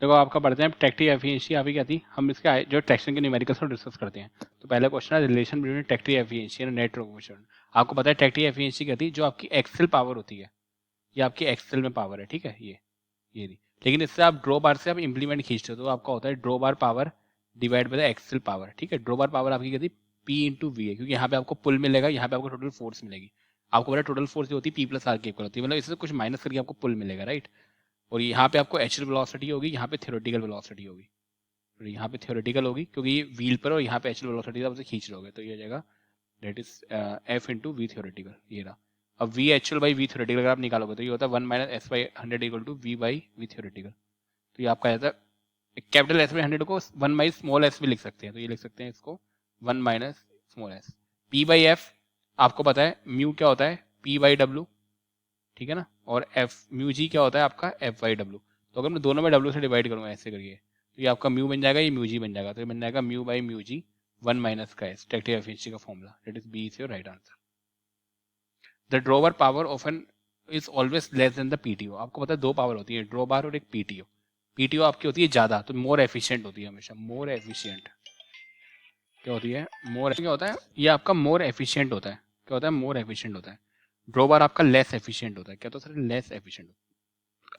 देखो आपका पढ़ते हैं ट्रैक्टिव एफिशिएंसी आपकी क्या थी, हम इसके जो ट्रैक्शन के न्यूमेरिकल्स को डिस्कस करते हैं। तो पहला क्वेश्चन है relation between tractive efficiency and net coefficient. आपको पता है ट्रैक्टिव एफिशिएंसी क्या थी, जो आपकी एक्सेल पावर होती है, ये आपकी एक्सेल में पावर है, ठीक है, ये थी। लेकिन इससे आप ड्रॉ बार से आप इंप्लीमेंट खींचते हो तो आपका होता है draw bar power divide by the axle power, ठीक है। ड्रॉ बार पावर आपकी क्या थी, पी इंटू वी है, क्योंकि यहाँ पे आपको पुल मिलेगा, यहाँ पे आपको टोटल फोर्स मिलेगी। आपको पता है टोटल फोर्स जो होती है पी प्लस आर के इक्वल होती है, मतलब इससे कुछ माइनस करके आपको पुल मिलेगा, राइट। और यहाँ पे आपको एक्चुअल वेलोसिटी होगी, यहाँ पे थ्योरेटिकल वेलोसिटी होगी। और यहाँ पे थ्योरेटिकल होगी क्योंकि ये व्हील पर, और यहाँ पे एक्चुअल वेलोसिटी आप उसे खींच लोगे तो ये हो जाएगा that is F into V theoretical, ये रहा। अब V actual by V theoretical अगर आप निकालोगे तो ये होता है 1 minus S by 100 equal to V by V theoretical. तो ये आपका जाता है कैपिटल एस बाई 100 को 1 बाई स्मॉल एस भी लिख सकते हैं, तो ये लिख सकते हैं इसको 1 minus small S. P by F आपको पता है म्यू क्या होता है, पी बाई डब्ल्यू, ठीक है ना। और एफ म्यू जी क्या होता है आपका, एफ बाई डब्ल्यू। तो अगर मैं दोनों में डब्ल्यू से डिवाइड करूँगा ऐसे करिए तो ये आपका म्यू बन जाएगा, ये म्यू जी बन जाएगा, तो ये बन जाएगा mu by mu G 1 minus का एस, ट्रैक्टिव एफिशिएंसी का formula, that is B is your right answer. The drawbar power of an is always less than the PTO. आपको पता है दो पावर होती है, ड्रॉ बार और एक पीटीओ। पीटीओ आपकी होती है ज्यादा, तो मोर एफिशिएंट होती है हमेशा, मोर एफिशिएंट क्या होती है, मोर क्या होता है, ये आपका मोर एफिशिएंट होता है, क्या होता है, मोर एफिशिएंट होता है। ड्रॉ बार आपका लेस एफिशिएंट होता है, क्या होता है सर, लेस एफिशिएंट।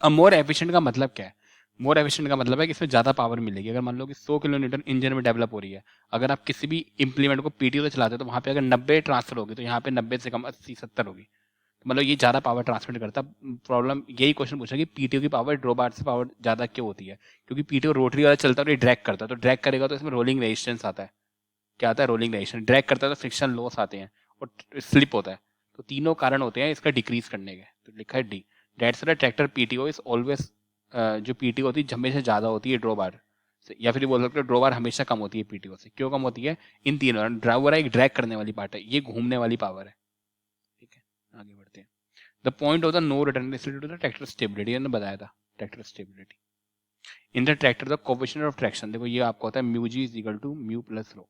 अब मोर एफिशिएंट का मतलब क्या है, मोर एफिशिएंट का मतलब है कि इसमें ज्यादा पावर मिलेगी। अगर मान लो कि 100 किलो न्यूटन इंजन में डेवलप हो रही है, अगर आप किसी भी इंप्लीमेंट को पीटीओ से चलाते हो तो वहां पे अगर 90 ट्रांसफर होगी तो यहाँ पे 90 से कम 80-70 होगी, तो मतलब ये ज्यादा पावर ट्रांसमिट करता है। प्रॉब्लम यही क्वेश्चन पूछा कि पीटीओ की पावर ड्रॉ बार से पावर ज्यादा क्यों होती है, क्योंकि पीटीओ रोटरी वाला चलता है और ये ड्रैग करता है, तो ड्रैग करेगा तो इसमें रोलिंग रेजिस्टेंस आता है, क्या आता है, रोलिंग रेजिस्टेंस। ड्रैग करता है तो फ्रिक्शन लॉस आते हैं और स्लिप होता है, तो तीनों कारण होते हैं इसका डिक्रीज करने के, तो लिखा है D. That's why tractor PTO is always, जो पीटीओ होती है हमेशा ज्यादा होती है ड्रॉ बार से, या फिर बोल सकते हो ड्रॉ बार हमेशा कम होती है पीटीओ से। क्यों कम होती है, इन तीनों, ड्राइवर है एक ड्रैग करने वाली पार्ट है, ये घूमने वाली पावर है, ठीक है। आगे बढ़ते हैं। The point of the no return is to the tractor stability, मैंने बताया था tractor stability. In the tractor the coefficient of traction, देखो ये आपका होता है mu G is equal to mu plus rho,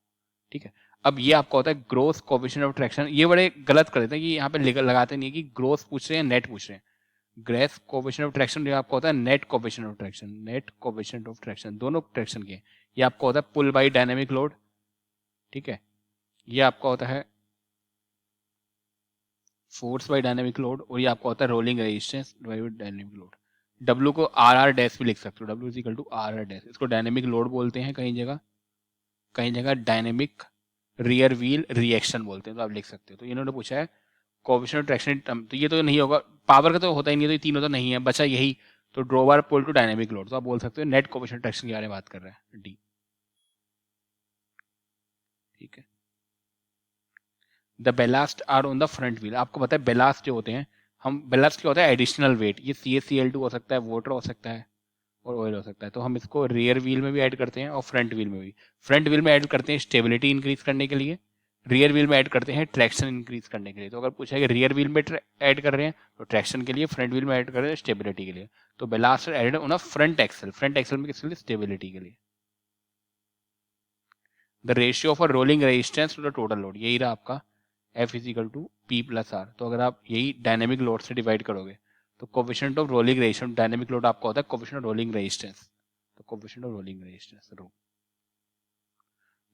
ठीक है। अब ये आपका होता है ग्रोस कोएफिशिएंट ऑफ ट्रैक्शन, ये बड़े गलत कर देते हैं कि यहाँ पे लगाते नहीं है कि ग्रोस पूछ रहे हैं नेट पूछ रहे हैं। ग्रेस कोएफिशिएंट ऑफ ट्रैक्शन ये आपका होता है net coefficient of traction, net coefficient of traction दोनों ट्रैक्शन के। ये आपका होता है पुल बाई डायनेमिक लोड, ठीक है। ये आपका होता है फोर्स बाई डायनेमिक लोड, और ये आपका होता है rolling resistance by dynamic load. W को आर आर डैश भी लिख सकते हो, W is equal to R R dash. इसको डायनेमिक लोड बोलते हैं कहीं जगह, कहीं जगह डायनेमिक रियर व्हील रिएक्शन बोलते हैं, तो आप लिख सकते हो। तो इन्होंने पूछा है कोएफिशिएंट ऑफ ट्रैक्शन, तो ये तो नहीं होगा, पावर का तो होता ही नहीं है, तो ये तीनों तो नहीं है, बचा यही। तो draw bar pull to dynamic load, तो आप बोल सकते हो नेट कोएफिशिएंट ट्रैक्शन के बारे में बात कर रहे हैं, डी, ठीक है। The ballast are on the front wheel, आपको पता है बेलास्ट जो होते हैं, हम बेलास्ट क्या होता है, एडिशनल वेट, ये CaCl2 हो सकता है, वाटर हो सकता है, और ऑयल हो सकता है। तो हम इसको रियर व्हील में भी ऐड करते हैं और फ्रंट व्हील में भी। फ्रंट व्हील में ऐड करते हैं स्टेबिलिटी इंक्रीज करने के लिए, रियर व्हील में ऐड करते हैं ट्रैक्शन इंक्रीज करने के लिए। तो अगर पूछा है कि रियर व्हील में ऐड कर रहे हैं तो ट्रैक्शन के लिए, फ्रंट व्हील में ऐड कर रहे हैं स्टेबिलिटी के लिए। तो ballast added on a front axle, front axle में किसके लिए, स्टेबिलिटी के लिए। The ratio of a rolling resistance to the total load, यही रहा आपका F is equal to P plus R. तो अगर आप यही डायनेमिक लोड से डिवाइड करोगे तो coefficient of rolling resistance, dynamic load आपका होता है कोएफिशिएंट ऑफ रोलिंग रेजिस्टेंस, तो coefficient of rolling resistance rho.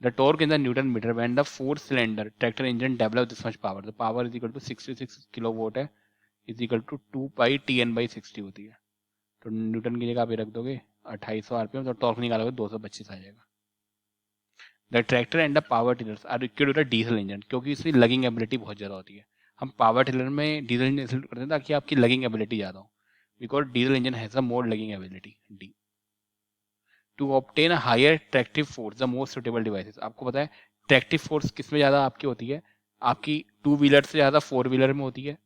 The torque in the Newton meter when the 4-cylinder tractor engine develops this much power, the power is equal to 66 kilowatt है, is equal to 2 pi Tn/60 होती है। तो Newton की जगह आप ये रख दोगे 2800 आरपीएम, तो टॉर्क निकालोगे 225 आ जाएगा। The tractor and the power tillers are equipped with diesel engine, क्योंकि इसकी लगिंग एबिलिटी बहुत ज़्यादा होती है। हम पावर टिलर में डीजल इंजन इंस्टॉल करते हैं ताकि आपकी लगिंग एबिलिटी ज़्यादा हो, because diesel engine has a more lugging ability, D. To obtain a higher tractive force the most suitable devices, आपको पता है ट्रैक्टिव फोर्स किस में ज़्यादा आपकी होती है, आपकी 2 व्हीलर से ज़्यादा 4 व्हीलर में होती है,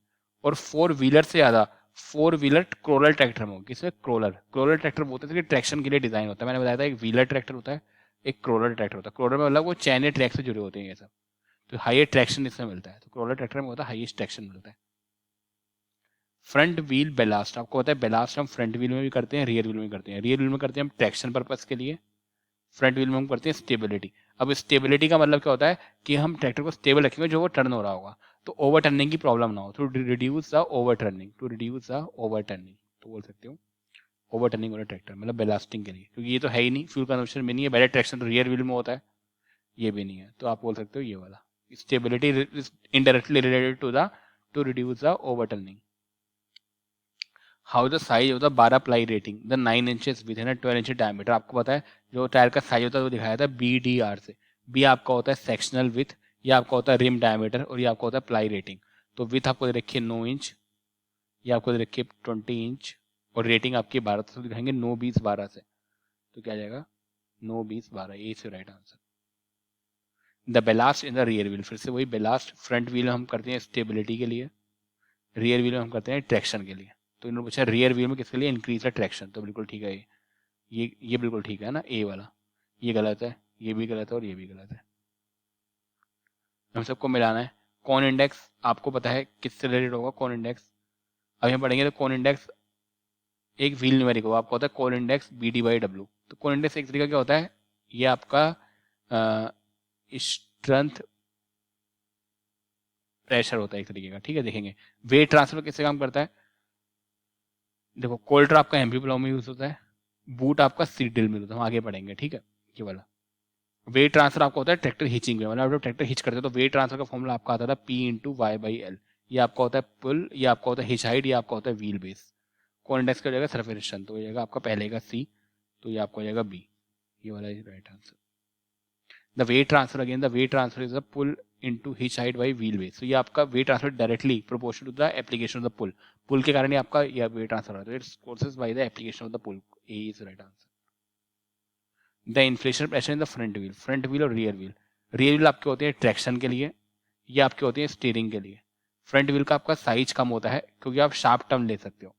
और 4 व्हीलर से ज़्यादा 4 व्हीलर क्रोलर ट्रैक्टर में होगी। इसमें क्रोलर ट्रैक्टर बोलते हैं कि ट्रैक्शन के लिए डिजाइन होता है, मैंने बताया था एक व्हीलर ट्रैक्टर होता है, एक क्रोलर ट्रैक्टर होता है। क्रोलर में मतलब वो चैन या ट्रैक से जुड़े होते हैं ये सब, तो हाईएस्ट ट्रैक्शन इसमें मिलता है, तो क्रोलर ट्रैक्टर में होता है हाईएस्ट ट्रैक्शन मिलता है। फ्रंट व्हील बेलास्ट, आपको पता है बेलास्ट हम फ्रंट व्हील में भी करते हैं, रियर व्हील में करते हैं। रियर व्हील में करते हैं हम ट्रैक्शन पर्पस के लिए, फ्रंट व्हील में हम करते हैं स्टेबिलिटी। अब स्टेबिलिटी का मतलब क्या होता है कि हम ट्रैक्टर को स्टेबल रखेंगे जो वो टर्न हो रहा होगा, तो ओवर टर्निंग की प्रॉब्लम ना हो, to reduce the overturning, to reduce the overturning, तो बोल सकते हो ओवरटर्निंग वाला ट्रैक्टर, मतलब बेलास्टिंग के लिए, क्योंकि ये तो है ही नहीं, फ्यूल कंजम्पशन में नहीं है, बैलेट ट्रैक्शन तो रियर व्हील में होता है, ये भी नहीं है, तो आप बोल सकते हो ये वाला। Stability is indirectly related to the to reduce the overturning. How the size of the 12 ply rating the 9 inches within 12 inch diameter. आपको पता है जो टायर का साइज होता है वो दिखाया था BDR से। बी आपका होता है सेक्शनल विथ, ये आपका होता है रिम डायमीटर, और ये आपका होता है प्लाई रेटिंग। तो विथ आपको दे रखी है 9 इंच, ये आपको दे रखी है 20 इंच, और रेटिंग आपकी 12 से दिखाएंगे 9 20 12 से, तो क्या जाएगा 9 20 12, ये से right answer. The ballast in the rear wheel, फिर से वही बेलास्ट, फ्रंट व्हील हम करते हैं स्टेबिलिटी के लिए, रियर व्हील में हम करते हैं ट्रैक्शन के लिए। तो इन्होंने पूछा रियर व्हील में किसके लिए, इंक्रीज द ट्रैक्शन, तो बिल्कुल ठीक है ये बिल्कुल ठीक है ना, ए वाला। ये गलत है, ये भी गलत है, और ये भी गलत है। हम सबको मिलाना है। कौन इंडेक्स आपको पता है किससे रिलेटेड होगा, कौन इंडेक्स अभी हम पढ़ेंगे। तो कौन इंडेक्स एक व्हील न्यूमेरिक होगा, आपको होता है कौन इंडेक्स BD/W। तो कौन इंडेक्स एक तरीका क्या होता है, ये आपका स्ट्रेंथ प्रेशर होता है एक तरीके का, ठीक है। देखेंगे वेट ट्रांसफर किससे काम करता है, देखो कोल्टर आपका एमपी प्लाव में यूज होता है, बूट आपका सीट ड्रिल में होता है, हम आगे पढ़ेंगे, ठीक है। ये वाला वेट ट्रांसफर आपका होता है ट्रैक्टर हिचिंग में, मतलब जब ट्रैक्टर हिच करते हैं तो वेट ट्रांसफर का फॉर्मूला आपका आता था P/Y/L। ये आपका होता है पुल, ये आपका होता है हिच हाइट, ये आपका होता है व्हील बेस। कौन इंडेक्स का हो जाएगा सरफेस, तो हो जाएगा आपका पहले का C, तो ये आपका हो जाएगा B, ये वाला right answer. The weight transfer again, the weight transfer is the pull into hitch height by wheel base. तो ये आपका weight transfer directly proportional to the application of the pull, pull के कारण ही आपका यह वेट ट्रांसफर होता है, it's causes by the application of the pull, A is right answer. The inflation pressure in the front wheel और rear wheel. Rear wheel आपके होते हैं ट्रैक्शन के लिए, ये आपके होते हैं स्टीयरिंग के लिए। फ्रंट व्हील का आपका साइज कम होता है क्योंकि आप शार्प टर्न ले सकते हो,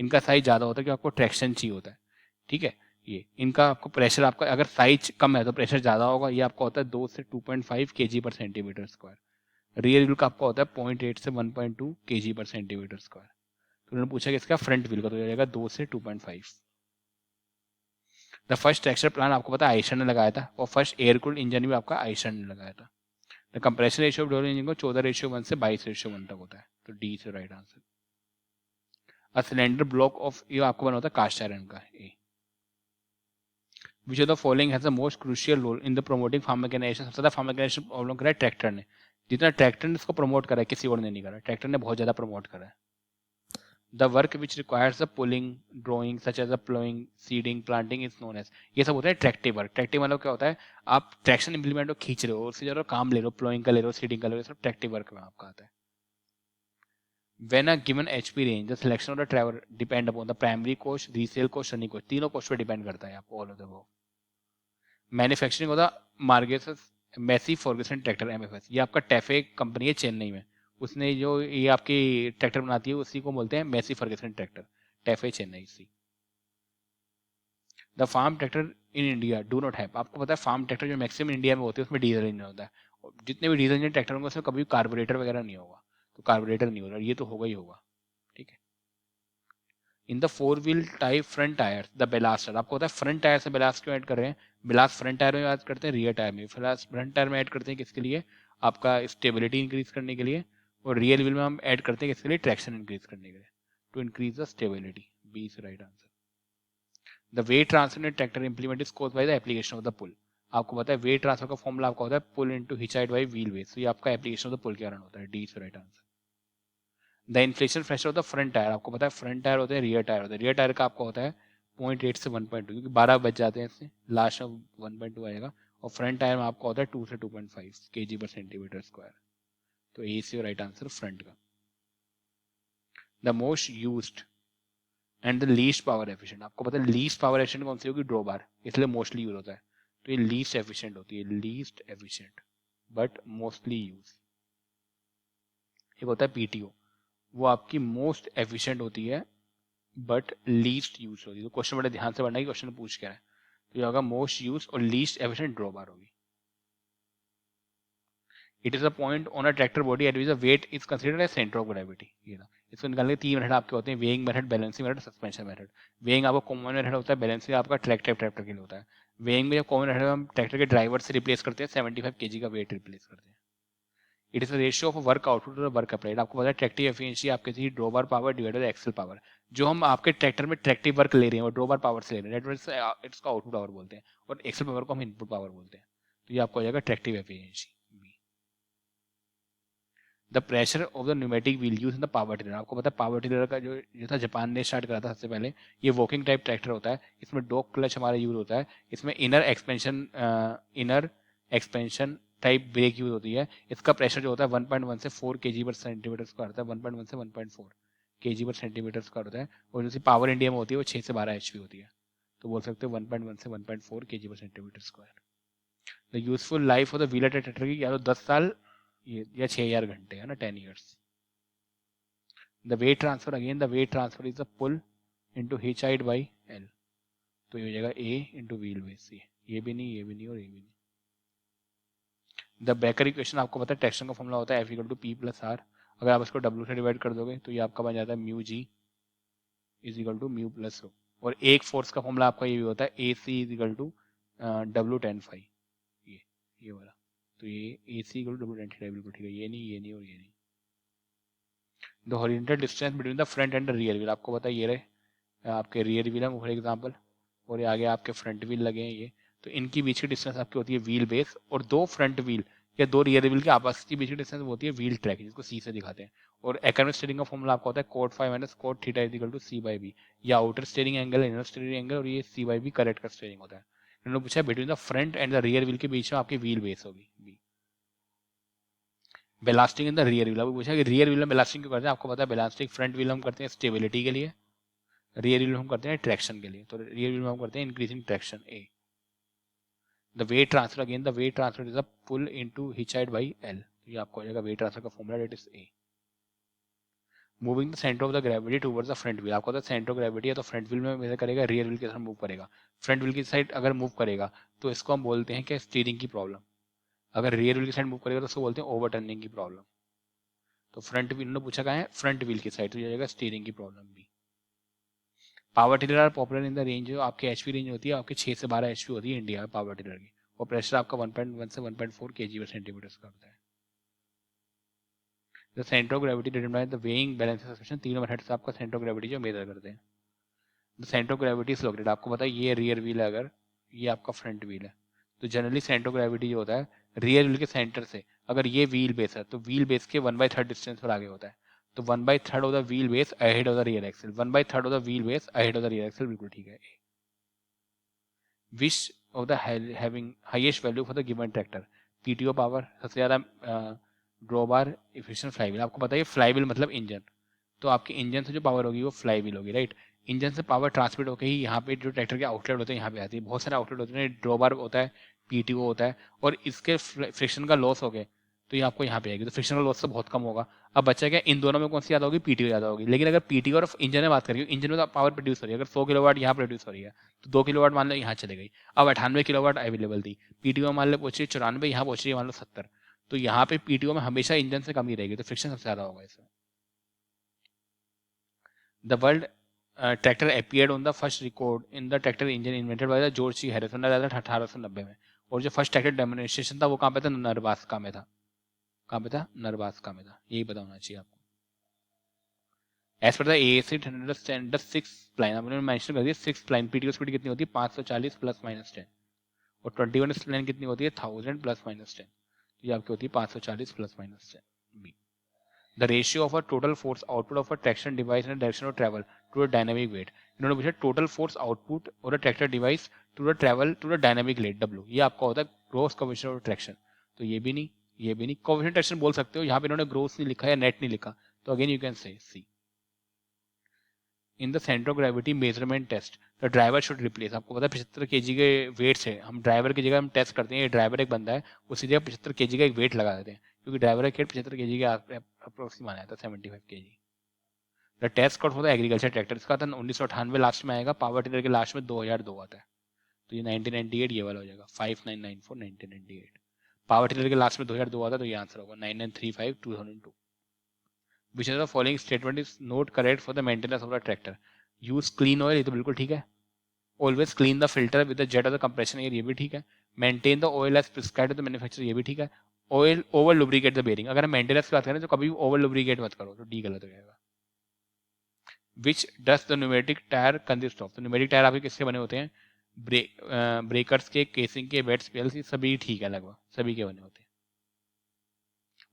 इनका साइज ज्यादा होता है क्योंकि आपको ट्रैक्शन चाहिए होता है, ठीक है। ये इनका आपको प्रेशर, आपका अगर साइज कम है तो प्रेशर ज्यादा होगा, ये आपका होता है 2 से 2.5 kg/cm²। रियर व्हील का आपका होता है 0.8 से 1.2 kg/cm²। तो उन्होंने पूछा कि इसका फ्रंट व्हील का तो हो जाएगा 2 से 2.5। द फर्स्ट ट्रैक्शन प्लान आपको पता है आइशर ने लगाया था, और फर्स्ट एयर कूल्ड इंजन भी आपका आइशर ने लगाया था। The compression ratio of double engine को 14:1 से 22:1 तक होता है, तो डी से right answer. A cylinder block of, ये आपको बना होता है कास्ट आयरन का, A. Which of the following has the most crucial role in the promoting farm mechanization. सबसे ज्यादा फार्म मैकेनाइजेशन प्रॉब्लम करा है ट्रैक्टर ने, जितना ट्रैक्टर ने इसको प्रमोट करा है किसी और ने नहीं करा, ट्रैक्टर ने बहुत ज्यादा प्रमोट करा है। The work which requires the pulling drawing such as the ploughing seeding planting is known as, ये सब होता है ट्रैक्टिव वर्क। ट्रैक्टिव मतलब क्या होता है, आप ट्रैक्शन इंप्लीमेंट को खींच रहे हो, उससे जो काम ले रहे हो, प्लोइंग का ले रहे हो, सीडिंग का ले रहे हो, सब ट्रैक्टिव वर्क में आपका आता है। When a given HP range, the selection of the driver depend upon the primary cost, resale cost, running cost, तीनों cost पे डिपेंड करता है आपको, all of the above. Manufacturing होता मार्गेसस मैसी फर्गुसन ट्रैक्टर MFS, ये आपका टैफे कंपनी है चेन्नई में, उसने जो ये आपकी ट्रैक्टर बनाती है उसी को बोलते हैं Massey Ferguson tractor, TAFE Chennai C. The farm tractor in India do not have, आपको पता है फार्म ट्रैक्टर जो मैक्सिमम इंडिया में होते हैं उसमें डीजल इंजन होता है, जितने भी डीजल इंजन ट्रैक्टर होंगे उसमें कभी कार्बोरेटर वगैरह नहीं होगा, तो कार्बोरेटर नहीं होगा, ये तो होगा ही होगा, ठीक है। In the 4 wheel type front tyre the ballaster, आपको पता है फ्रंट टायर से बेलास्ट क्यों ऐड कर रहे हैं, बेलास्ट फ्रंट टायर में ऐड करते हैं, रियर टायर में, फ्रंट टायर में ऐड करते हैं किसके लिए, आपका स्टेबिलिटी इंक्रीज करने के लिए, और रियर व्हील में हम ऐड करते हैं किसके लिए, ट्रैक्शन इंक्रीज करने के लिए, to increase the stability, B is right answer. The weight transfer in tractor implement is caused by the application of the pull, आपको पता है वेट ट्रांसफर का फॉर्मूला आपका होता है pull into हिचाइड bye wheel base, तो ये आपका एप्लीकेशन ऑफ द पुल के कारण होता है, D is right answer. The inflation pressure of the front tyre, आपको पता है फ्रंट टायर होते हैं, रियर टायर होते हैं, रियर टायर का आपका होता है 0.8 से 1.2, क्योंकि 12 बच जाते हैं इससे, लास्ट में 1.2 आएगा, और फ्रंट टायर में आपका होता है 2 से 2.5 kg/cm²। तो ए सी राइट आंसर फ्रंट का। The most used and the least power efficient, आपको पता है लीस्ट पावर एफिशिएंट कौन सी होगी, ड्रॉ बार, इसलिए मोस्टली यूज होता है, तो ये लीस्ट एफिशिएंट होती है, least efficient but mostly use. एक होता है PTO, वो आपकी मोस्ट एफिशिएंट होती है बट लीस्ट यूज होगी, तो क्वेश्चन बड़े ध्यान से पढ़ना है, क्वेश्चन पूछ क्या है, तो ये होगा मोस्ट यूज और लीस्ट एफिशिएंट ड्रॉ बार होगी। It is a point on a tractor body at which the weight is considered as centre of gravity, ये ना। इसको निकालने के 3 मेथड आपके होते हैं, weighing method, balancing method, suspension method. Weighing आपका कॉमन मेथड होता है, बैलेंसिंग आपका ट्रैक्टर के लिए होता है। वेइंग में जो कॉमन मेथड हम ट्रैक्टर के ड्राइवर से रिप्लेस करते हैं, 75 kg का वेट रिप्लेस करते हैं। It is the ratio of work output और वर्क अप्लाइड। आपको पता है ट्रैक्टिव एफिशिएंसी आपके the draw bar power divided by axle power. जो हम आपके ट्रैक्टर में ट्रैक्टिव वर्क ले रहे हैं वो ड्रॉ बार पावर से ले रहे हैं, दैट इसका आउटपुट पावर बोलते हैं, और एक्सेल पावर को हम इनपुट पावर बोलते हैं। तो ये आपको हो जाएगा tractive efficiency. The pressure of the pneumatic wheel use in the power tiller. आपको पता है पावर टिलर का जो था जापान ने स्टार्ट करा था सबसे पहले। ये वॉकिंग टाइप ट्रैक्टर होता है, इसमें डॉग क्लच हमारा यूज होता है, इसमें inner expansion type brake use होती है। इसका प्रेशर जो होता है 1.1 से 4 kg पर सेंटीमीटर स्क्वायर होता है, 1.1 से 1.4 kg पर सेंटीमीटर स्क्वायर होता है। और जैसे पावर इंडिया में होती है वो 6 से 12 HP होती है, तो बोल सकते हो 1.1 से 1.4 kg पर centimetre square. The useful life of the wheeler tractor की या तो 10 साल या 6000 घंटे है ना, 10 years। The weight transfer, again the weight transfer is the pull into hitch height by L. तो ये हो जाएगा ए इंटू व्हील बेस। ये भी नहीं, ये भी नहीं और ये भी नहीं। द बेकर इक्वेशन आपको पता है ट्रैक्शन का फॉर्मूला होता है F = P + R। अगर आप इसको W से डिवाइड कर दोगे तो ये आपका बन जाता है म्यू जी = म्यू + रो। और एक फोर्स का फॉर्मूला आपका ये भी होता है AC = W tan phi। ये वाला, तो ये AC = W tan theta, बिल्कुल ठीक है। ये नहीं, ये नहीं और ये नहीं। The horizontal distance between the front and the rear wheel. आपको पता है ये रहे आपके रियर व्हील है फॉर एग्जांपल, और ये आगे आपके फ्रंट व्हील लगे हैं ये। तो इनकी बीच की डिस्टेंस आपकी होती है व्हील बेस, और दो फ्रंट व्हील या दो रियर व्हील के आपस की बीच की डिस्टेंस होती है व्हील ट्रैक, जिसको C से दिखाते हैं। और एक्रोनिक स्टीयरिंग का फॉर्मूला आपका होता है cot phi - cot theta = C/B। ये outer steering angle, inner steering angle, और ये C/B करेक्ट का स्टीयरिंग होता है। इन्होंने पूछा between the front and the rear wheel के बीच में आपकी व्हील बेस होगी B। Ballasting in the rear wheel, अभी पूछा कि रियर व्हील में बेलास्टिंग क्यों करते हैं। आपको पता है बेलास्टिंग फ्रंट व्हील हम करते हैं स्टेबिलिटी के लिए, रियर व्हील में हम करते हैं ट्रैक्शन के लिए। तो रियर व्हील में हम करते हैं increasing traction A. The weight transfer, again the weight transfer is a pull into hitch height by L. तो ये आपको हो जाएगा वेट ट्रांसफर का formula, that is A. Moving the centre of the gravity towards the front wheel. आपको पता है centre of gravity है तो फ्रंट व्हील में मेजर करेगा, रियर व्हील के साथ मूव करेगा। फ्रंट व्हील की साइड अगर मूव करेगा तो इसको हम बोलते हैं क्या, स्टीयरिंग की प्रॉब्लम। अगर रियर व्हील की साइड मूव करेगा तो उसको बोलते हैं ओवरटर्निंग की प्रॉब्लम। तो फ्रंट व्हील ने पूछा कहाँ है, फ्रंट व्हील की साइड, तो ये जाएगा स्टीयरिंग की प्रॉब्लम भी। Power tiller are popular in the range, जो आपकी HP रेंज होती है आपकी 6 से 12 HP होती है इंडिया में पावर टिलर की। और प्रेशर आपका 1.1 से 1.4 kg पर सेंटीमीटर का होता है। The centre of gravity determine the weighing balance suspension. तीनों मेथड से आपका सेंटर ऑफ ग्रेविटी जो मेजर करते हैं। The centre of gravity is located, आपको पता है ये रियर व्हील है, अगर ये आपका फ्रंट व्हील है तो जनरली सेंटर ऑफ ग्रेविटी जो होता है रियर व्हील के सेंटर से, अगर ये व्हील बेस है तो व्हील बेस के 1/3 डिस्टेंस पर आगे होता है। तो 1/3 of the wheel base ahead of the rear axle, 1/3 of the wheel base ahead of the rear axle, बिल्कुल ठीक है। Which of the having highest value for the given tractor. PTO power सबसे ज्यादा, draw bar, efficient fly wheel. आपको पता है fly wheel मतलब engine, तो आपके इंजन से जो पावर होगी वो फ्लाई व्हील होगी, राइट। इंजन से पावर ट्रांसमिट होकर ही यहाँ पे जो ट्रैक्टर के आउटलेट होते हैं यहाँ पे आती है। बहुत सारे आउटलेट होते हैं, ड्रॉ बार होता है, PTO होता है, और इसके फ्रिक्शन का लॉस हो गया तो ये आपको यहाँ पे आएगी। तो फ्रिक्शन का लॉस तो बहुत कम होगा। अब बच्चा क्या, इन दोनों में कौन सी ज़्यादा होगी, PTO ज़्यादा होगी। लेकिन अगर PTO और इंजन में बात करें, इंजन में तो पावर प्रोड्यूस हो रही है, अगर 100 किलोवाट यहाँ प्रोड्यूस हो रही है तो 2 किलोवाट मान लो यहाँ चले गई। अब 98 किलोवाट अवेलेबल थी, PTO मान लो पहुंच रही है 94, यहाँ पहुंच रही है मान लो 70, तो यहाँ पे PTO में हमेशा इंजन से कम ही रहेगी, तो फ्रिक्शन सबसे ज़्यादा होगा इसमें। The world tractor appeared on the first record in the tractor engine invented by the George C Harrison 1890 में। और जो फर्स्ट ट्रैक्टर डेमोन्स्ट्रेशन था वो कहाँ पे था, नरबास्का में था। कहाँ पे था, नरबास्का में था। यही पता होना चाहिए आपको। As per the AAC standard 6 प्लाइन, आपने मेंशन कर दिया 6 प्लाइन, PTO स्पीड कितनी होती है 540 ± 10, और 21 प्लाइन कितनी होती है 1000 ± 10। ये आपकी होती है 540 ± 10 B. The ratio of a total force output of a traction device in direction of travel to the dynamic weight. इन्होंने पूछा टोटल फोर्स आउटपुट और a tractor device to the travel to the dynamic weight W। ये आपका होता है gross coefficient of traction. तो ये भी नहीं, ये भी नहीं। कोएफिशिएंट ट्रैक्शन बोल सकते हो, यहाँ पे इन्होंने ग्रोस नहीं लिखा या नेट नहीं लिखा, तो again you can say C. In the centre of gravity measurement test the driver should replace. आपको पता है 75 kg के वेट से हम ड्राइवर की जगह हम टेस्ट करते हैं, ये ड्राइवर एक बंदा है, उसी जगह 75 kg का एक वेट लगा देते हैं, क्योंकि ड्राइवर का वेट 75 kg के अप्रोक्सीमेट माना जाता है, 75 kg। The test code for the agriculture tractor, इसका था 1998 लास्ट में आएगा, पावर टिलर के लास्ट में 2002 आता है, तो ये 1998 ये वाला हो जाएगा 5994 1998। पावर टिलर के लास्ट में 2002 आता है, तो ये आंसर होगा 9935 2002। Which is the following statement is not correct for the maintenance of the tractor. Use clean oil, ये तो बिल्कुल ठीक है। Always clean the filter with the jet of the compression air, ये भी ठीक है। Maintain the oil as prescribed the manufacturer, ये भी ठीक है। Oil over lubricate the bearing, अगर हम मेंटेनेंस की बात करें तो कभी भी ओवर लुब्रिकेट मत करो, तो डी गलत हो जाएगा। Which does the pneumatic tyre consist of, तो न्यूमेटिक टायर आपके किसके बने होते हैं, ब्रेकर्स के, केसिंग के, बेड स्पेल्स, ये सभी ठीक है, लगभग सभी के बने होते हैं।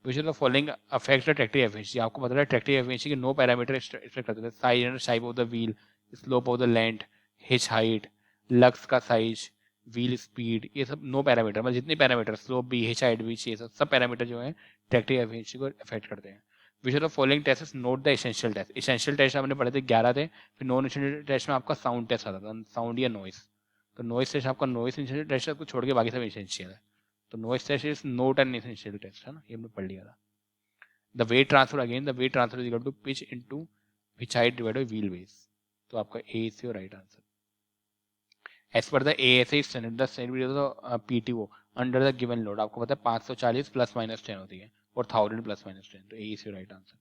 Which of the following affects the tractive efficiency, आपको पता है ट्रैक्टिव एफिशिएंसी के नो पैरामीटर इफेक्ट करते हैं, size and shape of the wheel, slope of the length, hitch height, lugs का साइज, व्हील स्पीड, ये सब नो पैरामीटर, मतलब जितने पैरामीटर, स्लोप भी, हिच हाइट भी, ये सब पैरामीटर जो है ट्रैक्टिव एफिशिएंसी को इफेक्ट करते हैं। Which of the following test not the essential test, essential test हमने पढ़े थे 11 थे, फिर नॉन एसेंशियल टेस्ट में आपका साउंड टेस्ट आता था, साउंड या नॉइस, तो नॉइस टेस्ट आपका, नॉइस एसेंशियल टेस्ट को छोड़ के बाकी सब एसेंशियल है, तो noise test is not an essential test, है ना, ये हमने पढ़ लिया था। The weight transfer, again the weight transfer is equal to pitch into hitch height divided by wheel base, तो आपका A is your right answer. As per the ASA standard, the standard of PTO under the given load, आपको पता है 540 plus minus 10 होती है और 1000 plus minus 10, तो A is your right answer.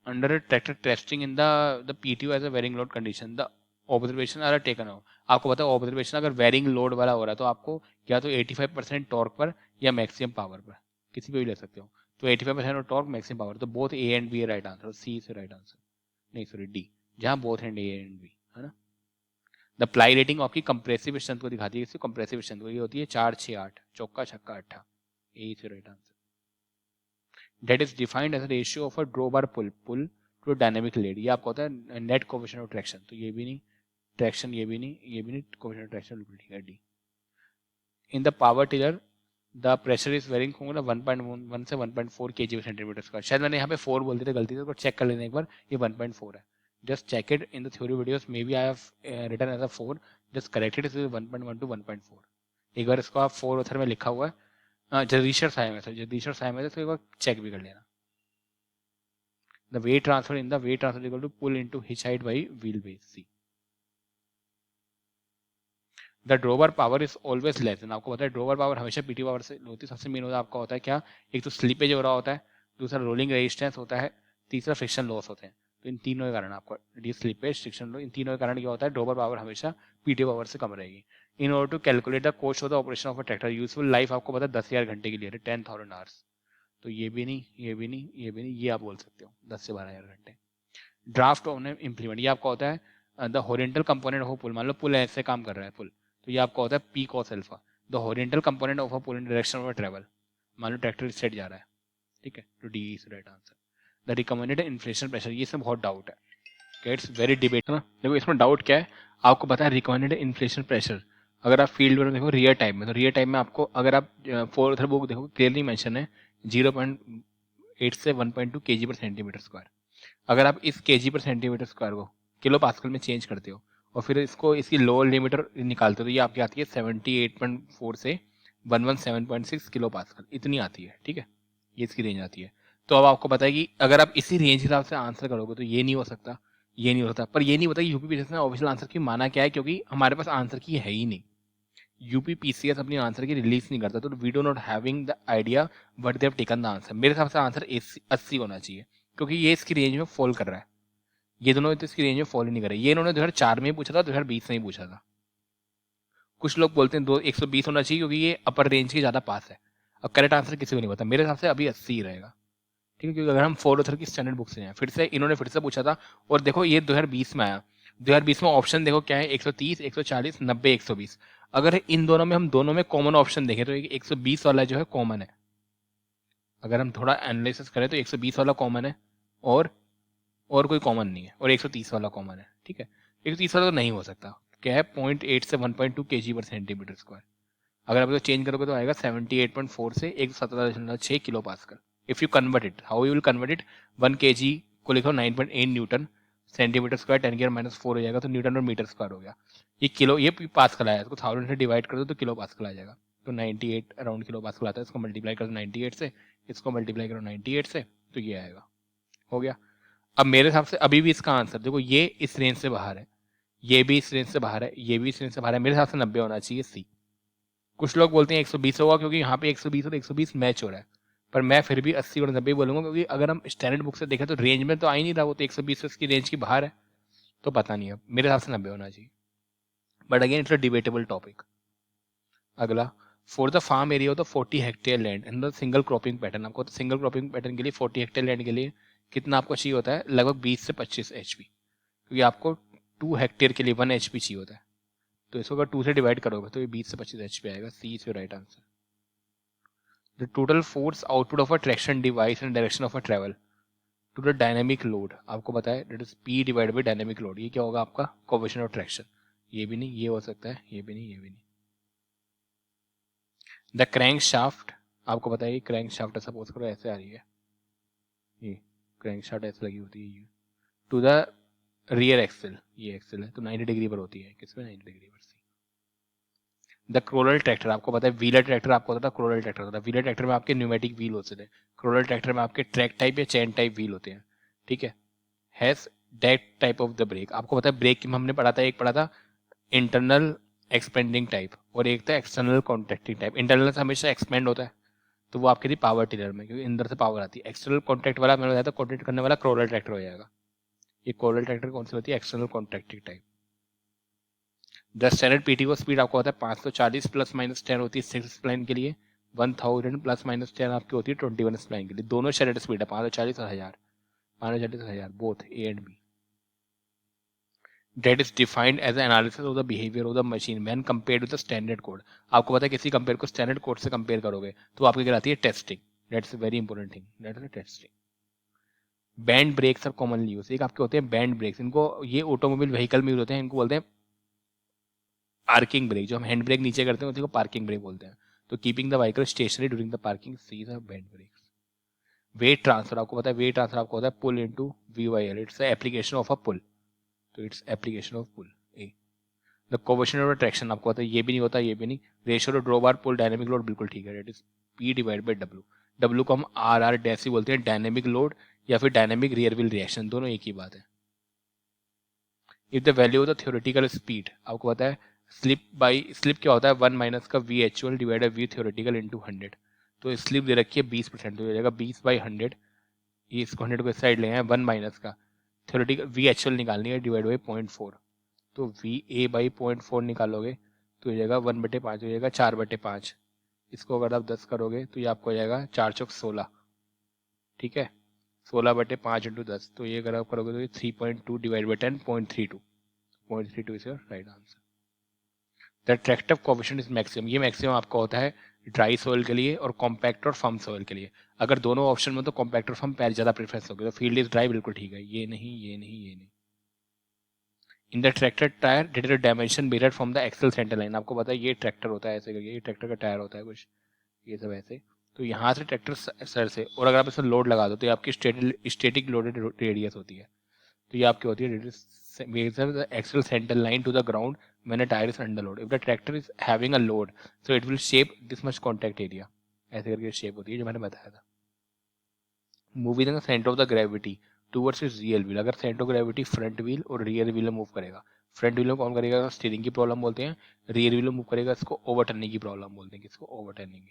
Under tractor testing in the PTO as a varying load condition, the observation are taken of, आपको पता है ऑब्जर्वेशन अगर वेरिंग लोड वाला हो रहा है तो आपको या तो 85% टॉर्क पर या मैक्सिमम पावर पर, किसी पे भी ले सकते हो, तो 85% और टॉर्क, मैक्सिमम पावर, तो both A and B right answer, C is right answer, नहीं सॉरी डी, जहां both and A and B, है ना। द प्लाई रेटिंग आपकी कंप्रेसिव स्ट्रेंथ को दिखाती है, कंप्रेसिव स्ट्रेंथ ये होती है 4 6 8, चौका छक्का अट्ठा, A is right answer. That is defined as a ratio of a draw bar pull to dynamic load, ये आपको होता है नेट कोएफिशिएंट ऑफ ट्रैक्शन, तो ये भी नहीं, ट्रैक्शन ये भी नहीं, ये भी नहीं, कोएफिशिएंट ऑफ ट्रैक्शन बिल्कुल ठीक है, D. In the power tiller the pressure is varying from 1.1 से 1.4 kg/cm², शायद मैंने यहाँ पे 4 बोल दिया था गलती से, तो चेक कर लेना एक बार, ये 1.4 है, just check it in the theory videos, maybe I have written as a 4, just correct it, is 1.1 to 1.4, एक बार इसको आप 4 ऑथर में लिखा हुआ है, जगदीशर साहब है सर, जगदीशर साहब है, तो एक बार चेक भी कर लेना। The weight transfer in the weight transfer equal to pull into hitch height by wheel base, C. The drawbar power is always less than, आपको पता है ड्रोवर पावर हमेशा पीटी पावर से होती है, सबसे मेन होता है आपका होता है क्या, एक तो स्लीपेज हो रहा होता है, दूसरा रोलिंग रेजिस्टेंस होता है, तीसरा फ्रिक्शन लॉस होते हैं, तो इन तीनों के कारण आपको स्लीपेज, फ्रिक्शन लॉस, इन तीनों के कारण क्या होता है, ड्रोवर पावर हमेशा पीटी पावर से कम रहेगी। In order to calculate the cost of the operation of a tractor, useful life आपको पता है 10,000 घंटे के लिए 10,000 आवर्स, तो ये भी नहीं, ये भी नहीं, ये भी नहीं, ये आप बोल सकते हो 10 से 12,000 घंटे। ड्राफ्ट ऑन इम्प्लीमेंट, ये आपका होता है द हॉरिजॉन्टल कंपोनेंट ऑफ पुल, मान लो पुल ऐसे काम कर रहा है पुल, तो ये आपका होता है P cos alpha, the horizontal component of a pull in direction of travel, मान लो ट्रैक्टर इस साइड जा रहा है, ठीक है, तो D is right answer. The recommended inflation pressure, ये सब बहुत डाउट है, इट्स वेरी डिबेट, है ना। देखो इसमें डाउट क्या है, आपको पता है रिकमेंडेड इन्फ्लेशन प्रेशर, अगर आप फील्ड में देखो रियल टाइम में, तो रियल टाइम में आपको, अगर आप 4 ऑथर बुक देखो क्लियरली मेंशन है 0.8 से 1.2 kg/cm², अगर आप इस kg/cm² को किलो पास्कल में चेंज करते हो और फिर इसको इसकी लोअर लिमिटर निकालते हो, तो ये आपकी आती है 78.4 से 117.6 किलो पास्कल, इतनी आती है, ठीक है, ये इसकी रेंज आती है। तो अब आपको पता है कि अगर आप इसी रेंज के हिसाब से आंसर करोगे तो ये नहीं हो सकता, ये नहीं हो सकता, पर ये नहीं पता कि यूपीपीसीएस ने ऑफिशियल आंसर की माना क्या है, क्योंकि हमारे पास आंसर की है ही नहीं, यूपीपीसीएस अपनी आंसर की रिलीज नहीं करता, तो we do not having the idea what they have taken the answer. मेरे हिसाब से आंसर 80 होना चाहिए, क्योंकि ये इसकी रेंज में फॉल कर रहा है, ये दोनों तो इसकी रेंज में फॉल ही नहीं कर रहे, ये इन्होंने 2004 में पूछा था, 2020 में ही पूछा था। कुछ लोग बोलते हैं 120 होना चाहिए क्योंकि ये अपर रेंज के ज्यादा पास है, अब करेक्ट आंसर किसी को नहीं पता, मेरे हिसाब से अभी 80 ही रहेगा, ठीक है, क्योंकि अगर हम 4 ऑथर की स्टैंडर्ड बुक से हैं, फिर से इन्होंने फिर से पूछा था, और देखो ये 2020 में आया, 2020 में ऑप्शन देखो क्या है, 130, 140, 90, 120, अगर इन दोनों में हम दोनों में कॉमन ऑप्शन देखें तो 120 वाला जो है कॉमन है, अगर हम थोड़ा एनालिसिस करें तो 120 वाला कॉमन है, और कोई कॉमन नहीं है, और 130 वाला कॉमन है, ठीक है, 130 वाला तो नहीं हो सकता, क्या है 0.8 से 1.2 kg/cm², अगर आप इसको चेंज करोगे तो आएगा 78.4 से 117.6 kilo pascal. If you convert it, how you will convert it, 1 kg को लिखो 9.8 न्यूटन सेंटीमीटर स्क्वायर 10⁻⁴ हो जाएगा, तो न्यूटन और मीटर स्क्वायर हो गया, ये किलो, ये पास्कल आया, इसको 1000 से डिवाइड कर दो तो किलो पास्कल आ जाएगा, तो 98 अराउंड किलो पास्कल आता है, इसको मल्टीप्लाई कर दो 98 से, इसको मल्टीप्लाई करो 98 से, तो ये आएगा, हो गया। अब मेरे हिसाब से अभी भी इसका आंसर देखो, ये इस रेंज से बाहर है, ये भी इस रेंज से बाहर है, ये भी इस रेंज से बाहर है, मेरे हिसाब से 90 होना चाहिए, सी। कुछ लोग बोलते हैं 120 होगा क्योंकि यहाँ पे 120 और 120 मैच हो रहा है, पर मैं फिर भी 80 और 90 बोलूंगा, क्योंकि अगर हम स्टैंडर्ड बुक से देखें तो रेंज में तो आ ही नहीं रहा, वो तो 120 इसकी रेंज की बाहर है, तो पता नहीं, अब मेरे हिसाब से 90 होना चाहिए, but again it's a debatable topic. अगला, for the farm area of the 40 hectare land in the single cropping pattern, आपको सिंगल क्रॉपिंग पैटर्न के लिए 40 हेक्टेयर लैंड के लिए कितना आपको चाहिए होता है, लगभग 20 से 25 HP, क्योंकि आपको 2 हेक्टेयर के लिए 1 HP चाहिए होता है। तो इसको अगर 2 से डिवाइड करोगे तो ये 20 से 25 HP आएगा। C is your right answer. The total force output of a traction device in direction of a travel to the dynamic load, आपको पता है that is P divide by dynamic load. ये क्या होगा आपका, कोएफिशिएंट ऑफ ट्रैक्शन। ये भी नहीं, ये हो सकता है, ये भी नहीं, ये भी नहीं। द क्रैंक शाफ्ट, आपको पता है ये क्रैंक शाफ्ट है, सपोज करो ऐसे आ रही है, ये क्रैंक शाफ्ट ऐसे लगी होती है, ये टू द रियर एक्सल, ये एक्सल है तो 90 डिग्री पर होती है, किसमें 90 डिग्री पर। सी द क्रोलर ट्रैक्टर, आपको पता है व्हीलर ट्रैक्टर आपको पता है, क्रोलर ट्रैक्टर होता है। व्हीलर ट्रैक्टर में आपके न्यूमेटिक व्हील होते हैं, क्रोलर ट्रैक्टर में आपके ट्रैक टाइप या चैन टाइप व्हील होते हैं, ठीक है। Has that type of the brake, आपको पता है ब्रेक में हमने पढ़ा था, एक पढ़ा था इंटरनल एक्सपेंडिंग टाइप और एक था एक्सटर्नल कॉन्ट्रैक्टिंग टाइप। इंटरनल से हमेशा एक्सपेंड होता है तो वो आपके लिए पावर टिलर में, क्योंकि अंदर से पावर आती है। एक्सटर्नल कॉन्ट्रैक्ट वाला मैंने बताया था, कॉन्ट्रैक्ट करने वाला क्रोलर ट्रैक्टर हो जाएगा। ये क्रोलर ट्रैक्टर कौन सी होती है, external contracting type. The standard PTO speed आपको होता है 540 प्लस माइनस 10 होती है 6 स्प्लाइन के लिए, 1000 प्लस माइनस 10 आपकी होती है 21 स्प्लाइन के लिए। दोनों स्टैंडर्ड स्पीड है 540 और 1000, 540 और 1000 both A and B. That is defined as an analysis of the behavior of the machine when compared with the standard code। आपको पता है किसी कंपेयर को स्टैंडर्ड कोड से कंपेयर करोगे तो आपकी कहलाती है testing. That's very important thing, that is testing. Band brakes are commonly use, एक आपके होते हैं बैंड ब्रेक्स, इनको ये ऑटोमोबाइल व्हीकल में यूज होते हैं, इनको बोलते हैं पार्किंग ब्रेक। जो हम हैंड ब्रेक नीचे करते हैं उसी को पार्किंग ब्रेक बोलते हैं। तो keeping the vehicle stationary during the parking, C the band brakes. Weight transfer, आपको पता है वेट ट्रांसफर आपको होता है पुल इनटू वीवाईएल, it's application of a pull, तो it's application of pull. A the coefficient of traction, आपको पता है ये भी नहीं होता, ये भी नहीं। रेशियो टू ड्रॉ बार पुल डायनेमिक लोड, बिल्कुल ठीक है, that is P divide by W। W को हम RR डैश ही बोलते हैं, डायनेमिक लोड या फिर डायनेमिक रियर व्हील रिएक्शन, दोनों एक ही बात है। If the value of the theoretical speed, आपको पता है स्लिप क्या होता है, 1 माइनस का V actual divide by V theoretical into 100। तो स्लिप दे रखी है 20%, तो हो जाएगा 20 बाई 100, ये इसको 100 को इस साइड ले आए, 1 माइनस का थ्योरेटिकल V एक्चुअल निकालनी है डिवाइड बाई 0.4, तो VA बाई 0.4 निकालोगे तो हो जाएगा 1/5, हो जाएगा 4/5। इसको अगर आप 10 करोगे तो ये आपको हो जाएगा 4 चौक 16, ठीक है, 16/5 इंटू 10, तो ये अगर आप करोगे तो ये 3.2 divide by 10, 0.32, 0.32 is your right answer. The tractive coefficient is maximum, ये मैक्सिमम आपका होता है ड्राई सॉइल के लिए और कॉम्पैक्ट और फर्म सॉइल के लिए। अगर दोनों ऑप्शन में तो कॉम्पैक्ट और फर्म पैर ज़्यादा प्रेफरेंस होगी, तो फील्ड इज ड्राई बिल्कुल ठीक है, ये नहीं, ये नहीं, ये नहीं। इन द ट्रैक्टर टायर डिट is dimension measured from the axle centre line, आपको पता है ये ट्रैक्टर होता है ऐसे करके, ये ट्रैक्टर का टायर होता है कुछ, ये सब ऐसे। तो यहाँ से ट्रैक्टर सर से, और अगर आप इसमें लोड लगा दो तो ये आपकी स्टेटिक लोडेड रेडियस होती है, तो ये आपकी होती है measure the axle center line to the ground when a tire is under load। If the tractor is having a load, so it will shape this much contact area, ऐसे करके shape होती है जो मैंने बताया था। Moving the centre of the gravity towards is rear wheel, अगर centre of gravity front wheel और रियर व्हील में मूव करेगा, फ्रंट व्हील में कौन करेगा, स्टीयरिंग की प्रॉब्लम बोलते हैं, रियर व्हील में मूव करेगा इसको ओवरटर्निंग की प्रॉब्लम बोलते हैं, किसको, overturning.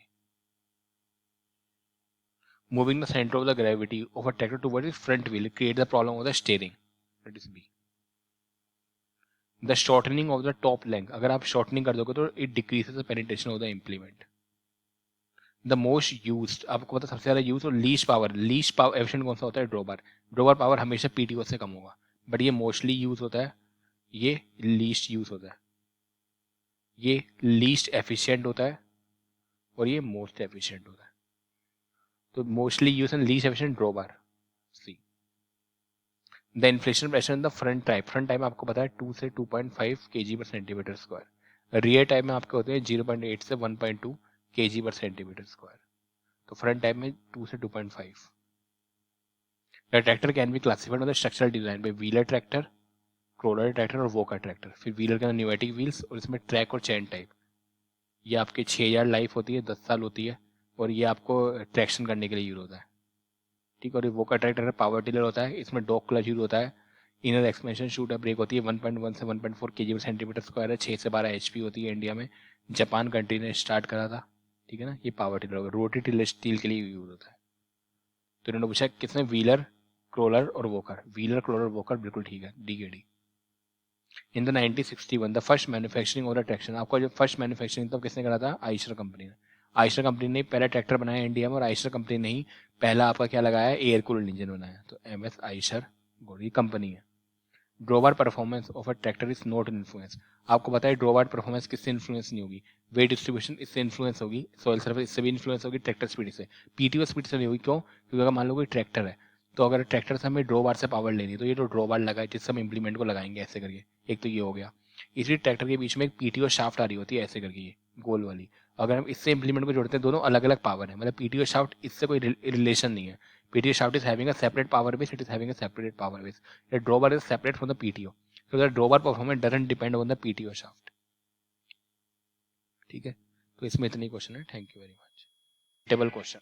Moving the centre of the gravity of a tractor towards is front wheel create the problem of the steering, that is B. The shortening of the top length, अगर आप shortening कर दोगे तो it decreases the penetration of the implement. The most used, आपको पता सबसे ज्यादा use और लीस्ट पावर एफिशिएंट कौन सा होता है, ड्रॉबार। ड्रॉबार पावर हमेशा पीटीओ से कम होगा, बट ये मोस्टली यूज होता है, ये लीस्ट यूज होता है, ये लीस्ट एफिशिएंट होता है और ये मोस्ट एफिशिएंट होता है। तो mostly use and least efficient drawbar, C. The inflation pressure in the front time आपको पता है 2 से 2.5 kg पर सेंटीमीटर स्क्वायर, रियर टाइम में आपके होते हैं 0.8 से 1.2 kg पर सेंटीमीटर स्क्वायर, तो फ्रंट टाइम में 2 से 2.5। The tractor can be classified the structural design by wheeler tractor, crawler tractor और वोकर ट्रैक्टर। फिर व्हीलर के अंदर न्यूमेटिक व्हील्स और इसमें ट्रैक और चैन टाइप, ये आपके 6 यार्ड लाइफ होती है, 10 साल होती है, और ये आपको ट्रैक्शन करने के लिए यूज होता है, ठीक। और ये वोकर ट्रैक्टर पावर टिलर होता है, इसमें डॉग क्लच यूज होता है, इनर एक्सपेंशन शूट ब्रेक होती है, 1.1 से 1.4 kg पर सेंटीमीटर स्क्वायर है, 6 से 12 HP होती है। इंडिया में जापान कंट्री ने स्टार्ट करा था, ठीक है ना। ये पावर टिलर होगा, रोटी टिलर स्टील के लिए यूज होता है। तो इन्होंने पूछा किसने, व्हीलर, क्रोलर और वोकर, व्हीलर क्रोलर वोकर बिल्कुल ठीक है, डी के D. In the 1961 the first manufacturing और ट्रैक्शन, आपका जो फर्स्ट मैन्युफैक्चरिंग तब किसने करा था? आइशर कंपनी ने। आइशर कंपनी ने पहला ट्रैक्टर बनाया इंडिया में, और आइशर कंपनी ने ही पहला आपका क्या लगाया? एयर कूल्ड इंजन बनाया। तो MS आइशर बड़ी कंपनी है। Drawbar performance of a tractor is not influence, आपको पता है ड्रॉबार परफॉर्मेंस किससे इन्फ्लुएंस नहीं होगी? वेट डिस्ट्रीब्यूशन इससे इन्फ्लुएंस होगी, सॉइल सर्फेस इससे भी इन्फ्लुएंस होगी, ट्रैक्टर स्पीड से, PTO स्पीड से नहीं होगी। क्यों? क्योंकि अगर मान लो कोई ट्रैक्टर है, तो अगर ट्रैक्टर से हमें ड्रॉबार से पावर लेनी है, तो ये जो ड्रॉबार लगा है जिससे हम इंप्लीमेंट को लगाएंगे ऐसे करके, एक तो ये हो गया। इसी ट्रैक्टर के बीच में एक PTO शाफ्ट आ रही होती है ऐसे करके, ये गोल वाली। अगर हम इससे इंप्लीमेंट को जोड़ते हैं, दोनों अलग अलग पावर है, मतलब PTO शाफ्ट इससे कोई रिलेशन नहीं है। PTO shaft is having a separate power base, it is having a separate power base. The drawbar is separate from the PTO. So the drawbar performance doesn't depend on the PTO shaft. ठीक है, तो इसमें इतनी question है। Thank you very much. Table question.